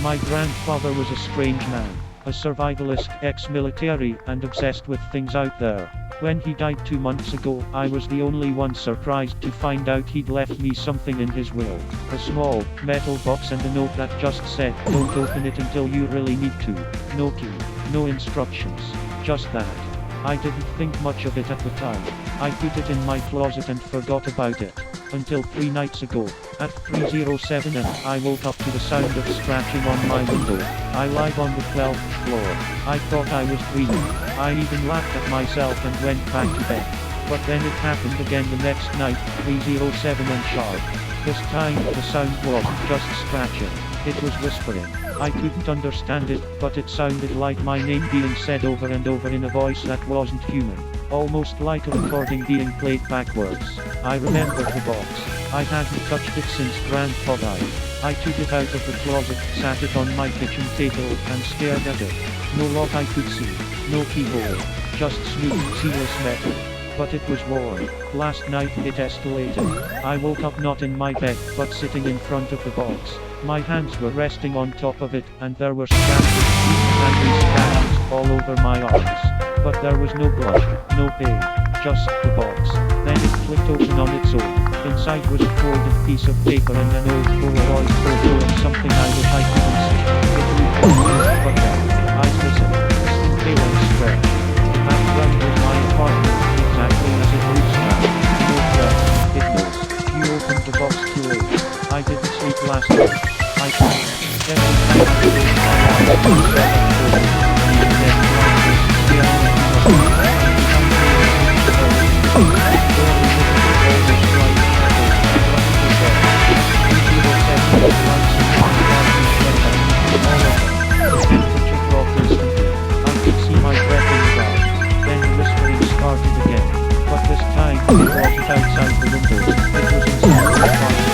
My grandfather was a strange man, a survivalist, ex-military, and obsessed with things out there. When he died 2 months ago, I was the only one surprised to find out he'd left me something in his will. A small, metal box and a note that just said, "Don't open it until you really need to." No key, no instructions, just that. I didn't think much of it at the time. I put it in my closet and forgot about it. Until 3 nights ago, at 3:07 am, I woke up to the sound of scratching on my window. I live on the 12th floor. I thought I was dreaming. I even laughed at myself and went back to bed. But then it happened again the next night, 3:07 am sharp. This time, the sound wasn't just scratching. It was whispering. I couldn't understand it, but it sounded like my name being said over and over in a voice that wasn't human. Almost like a recording being played backwards. I remembered the box. I hadn't touched it since Grandpa died. I took it out of the closet, sat it on my kitchen table, and stared at it. No lock I could see. No keyhole. Just smooth, seamless metal. But it was warm. Last night, it escalated. I woke up not in my bed, but sitting in front of the box. My hands were resting on top of it, and there were scratches, deep angry scratches, all over my arms. But there was no blood, no pain, just the box. Then it flipped open on its own. Inside was a folded piece of paper and an old Polaroid photo of something I wish I couldn't see. It looked but then, eyes missing, skin pale and stretched. The background was my apartment, exactly as it looks now. No threat, it knows. You opened the box too late. I didn't sleep last night. I can't. Every time I close my eyes, I feel outside the window. It was inside the apartment.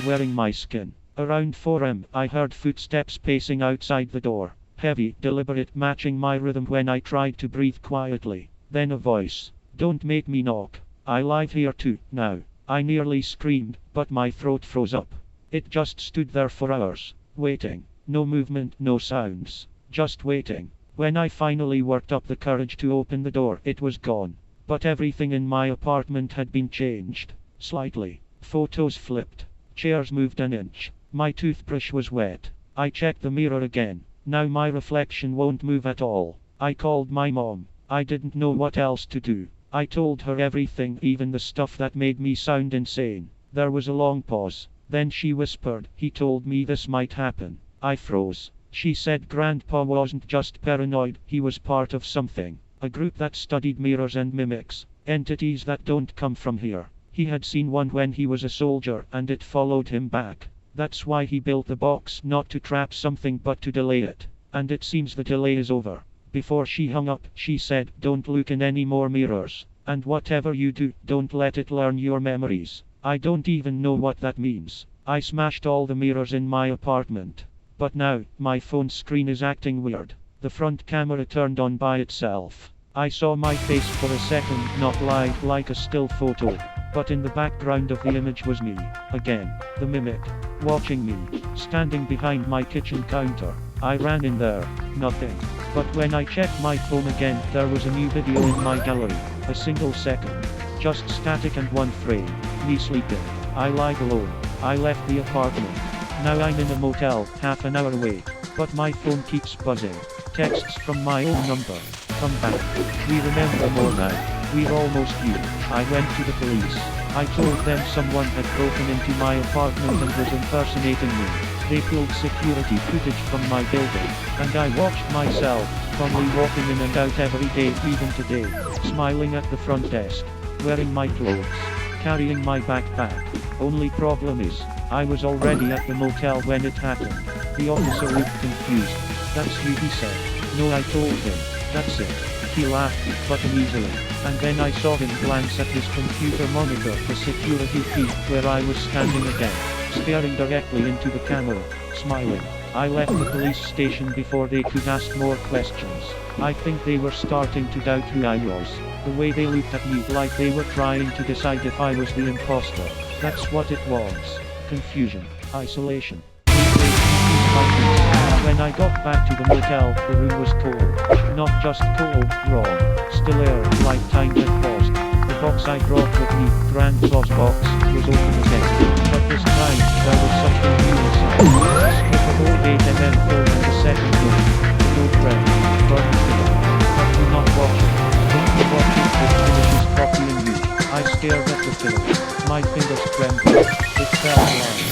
Wearing my skin. Around 4 am, I heard footsteps pacing outside the door. Heavy, deliberate, matching my rhythm when I tried to breathe quietly. Then a voice. "Don't make me knock. I live here too, now." I nearly screamed, but my throat froze up. It just stood there for hours, waiting. No movement, no sounds. Just waiting. When I finally worked up the courage to open the door, it was gone. But everything in my apartment had been changed. Slightly. Photos flipped. Chairs moved an inch. My toothbrush was wet. I checked the mirror again. Now my reflection won't move at all. I called my mom. I didn't know what else to do. I told her everything, even the stuff that made me sound insane. There was a long pause. Then she whispered, "He told me this might happen." I froze. She said Grandpa wasn't just paranoid, he was part of something. A group that studied mirrors and mimics. Entities that don't come from here. He had seen one when he was a soldier, and it followed him back. That's why he built the box, not to trap something but to delay it. And it seems the delay is over. Before she hung up, she said, "Don't look in any more mirrors. And whatever you do, don't let it learn your memories." I don't even know what that means. I smashed all the mirrors in my apartment. But now, my phone screen is acting weird. The front camera turned on by itself. I saw my face for a second, not live like a still photo. But in the background of the image was me, again, the mimic, watching me, standing behind my kitchen counter. I ran in there, nothing. But when I checked my phone again, there was a new video in my gallery, a single second. Just static and one frame, me sleeping. I lied alone. I left the apartment. Now I'm in a motel, half an hour away. But my phone keeps buzzing. Texts from my own number. Come back. We remember more now. We're almost you. I went to the police. I told them someone had broken into my apartment and was impersonating me. They pulled security footage from my building, and I watched myself, calmly walking in and out every day, even today, smiling at the front desk, wearing my clothes, carrying my backpack. Only problem is, I was already at the motel when it happened. The officer looked confused. That's you, he said. No, I told him. That's it. He laughed, but uneasily. And then I saw him glance at his computer monitor, the security feed, where I was standing again, staring directly into the camera, smiling. I left the police station before they could ask more questions. I think they were starting to doubt who I was. The way they looked at me, like they were trying to decide if I was the imposter. That's what it was. Confusion. Isolation. When I got back to the motel, the room was cold. Not just cold, wrong. Still air, like time had paused. The box I brought with me, Grand Claus box, was open again. But this time, there was something new inside. A strip of old 8mm film in the second room. The old friend, burned together. But do not watch it. Don't you watch it, it finishes copying you. I stared at the film. My fingers trembled. It felt alive.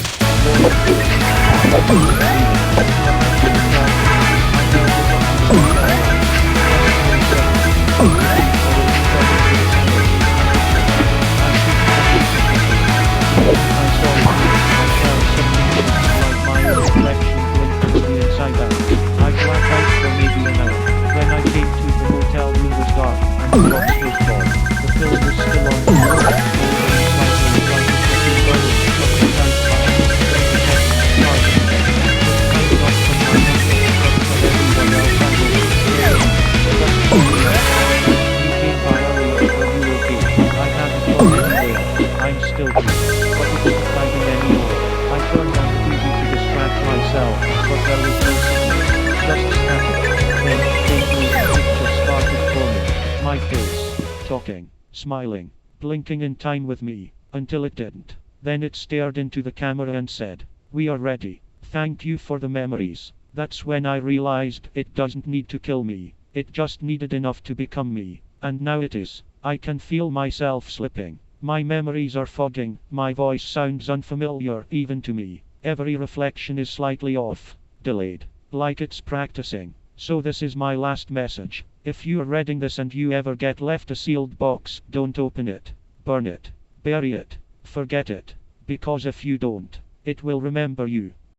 I'm still here, but it isn't fighting anymore. I turned on the TV to distract myself, but there was no signal, just static. Then, faintly, a picture started forming. My face, talking, smiling, blinking in time with me, until it didn't. Then it stared into the camera and said, "We are ready. Thank you for the memories." That's when I realized it doesn't need to kill me. It just needed enough to become me. And now it is. I can feel myself slipping. My memories are fogging, my voice sounds unfamiliar even to me. Every reflection is slightly off, delayed, like it's practicing. So this is my last message. If you're reading this and you ever get left a sealed box, don't open it. Burn it. Bury it. Forget it. Because if you don't, it will remember you.